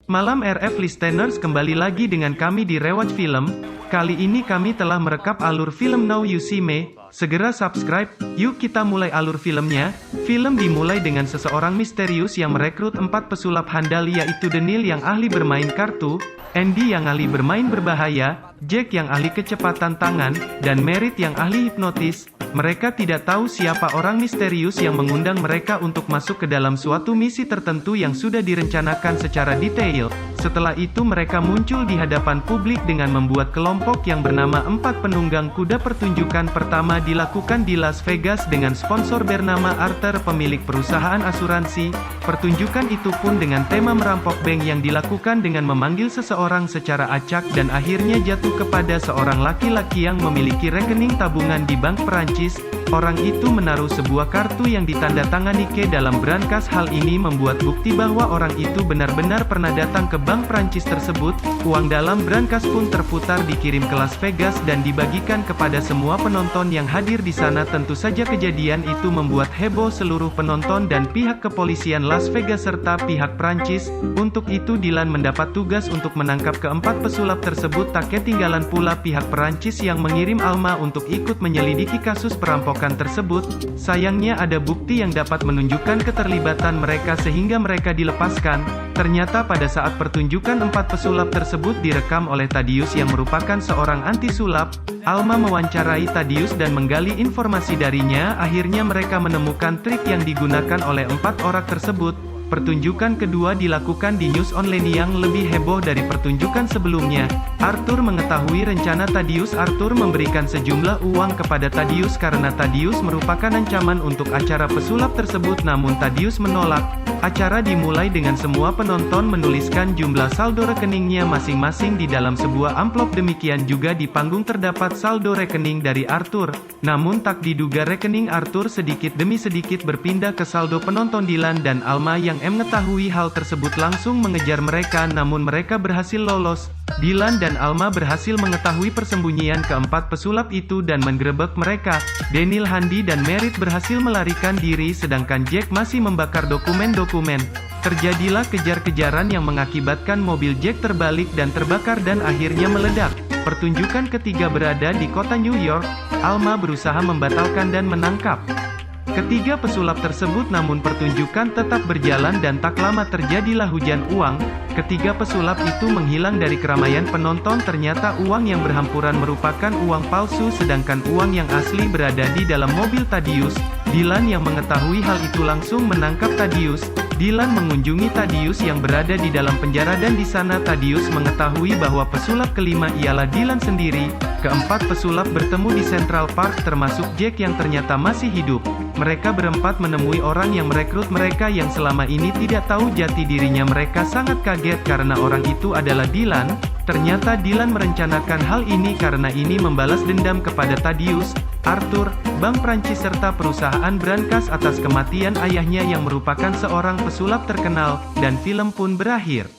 Malam RF Listeners, kembali lagi dengan kami di Rewatch Film. Kali ini kami telah merekap alur film Now You See Me. Segera subscribe, yuk kita mulai alur filmnya. Film dimulai dengan seseorang misterius yang merekrut 4 pesulap handal, yaitu Daniel yang ahli bermain kartu, Andy yang ahli bermain berbahaya, Jack yang ahli kecepatan tangan, dan Merit yang ahli hipnotis. Mereka tidak tahu siapa orang misterius yang mengundang mereka untuk masuk ke dalam suatu misi tertentu yang sudah direncanakan secara detail. Setelah itu mereka muncul di hadapan publik dengan membuat kelompok yang bernama 4 penunggang kuda. Pertunjukan pertama dilakukan di Las Vegas dengan sponsor bernama Arthur, pemilik perusahaan asuransi. Pertunjukan itu pun dengan tema merampok bank yang dilakukan dengan memanggil seseorang secara acak dan akhirnya jatuh kepada seorang laki-laki yang memiliki rekening tabungan di bank Perancis. Orang itu menaruh sebuah kartu yang ditandatangani ke dalam brankas. Hal ini membuat bukti bahwa orang itu benar-benar pernah datang ke bank Prancis tersebut. Uang dalam brankas pun terputar dikirim ke Las Vegas dan dibagikan kepada semua penonton yang hadir di sana. Tentu saja kejadian itu membuat heboh seluruh penonton dan pihak kepolisian Las Vegas serta pihak Prancis. Untuk itu Dylan mendapat tugas untuk menangkap keempat pesulap tersebut. Tak ketinggalan pula pihak Perancis yang mengirim Alma untuk ikut menyelidiki kasus perampokan tersebut. Sayangnya ada bukti yang dapat menunjukkan keterlibatan mereka sehingga mereka dilepaskan. Ternyata pada saat pertunjukan 4 pesulap tersebut direkam oleh Thaddeus yang merupakan seorang anti sulap. Alma mewawancarai Thaddeus dan menggali informasi darinya. Akhirnya mereka menemukan trik yang digunakan oleh 4 orang tersebut. Pertunjukan kedua dilakukan di news online yang lebih heboh dari pertunjukan sebelumnya. Arthur mengetahui rencana Thaddeus. Arthur memberikan sejumlah uang kepada Thaddeus karena Thaddeus merupakan ancaman untuk acara pesulap tersebut, namun Thaddeus menolak. Acara dimulai dengan semua penonton menuliskan jumlah saldo rekeningnya masing-masing di dalam sebuah amplop. Demikian juga di panggung terdapat saldo rekening dari Arthur. Namun tak diduga rekening Arthur sedikit demi sedikit berpindah ke saldo penonton. Dylan dan Alma yang mengetahui hal tersebut langsung mengejar mereka, namun mereka berhasil lolos. Dylan dan Alma berhasil mengetahui persembunyian keempat pesulap itu dan menggerebek mereka. Daniel, Andy dan Merit berhasil melarikan diri sedangkan Jack masih membakar dokumen-dokumen. Terjadilah kejar-kejaran yang mengakibatkan mobil Jack terbalik dan terbakar dan akhirnya meledak. Pertunjukan ketiga berada di kota New York. Alma berusaha membatalkan dan menangkap ketiga pesulap tersebut, namun pertunjukan tetap berjalan dan tak lama terjadilah hujan uang. Ketiga pesulap itu menghilang dari keramaian penonton. Ternyata uang yang berhampuran merupakan uang palsu sedangkan uang yang asli berada di dalam mobil Thaddeus. Dylan yang mengetahui hal itu langsung menangkap Thaddeus. Dylan mengunjungi Thaddeus yang berada di dalam penjara dan di sana Thaddeus mengetahui bahwa pesulap kelima ialah Dylan sendiri. Keempat pesulap bertemu di Central Park termasuk Jack yang ternyata masih hidup. Mereka berempat menemui orang yang merekrut mereka yang selama ini tidak tahu jati dirinya. Mereka sangat kaget karena orang itu adalah Dylan. Ternyata Dylan merencanakan hal ini karena ini membalas dendam kepada Thaddeus, Arthur, Bank Prancis serta perusahaan brankas atas kematian ayahnya yang merupakan seorang pesulap terkenal, dan film pun berakhir.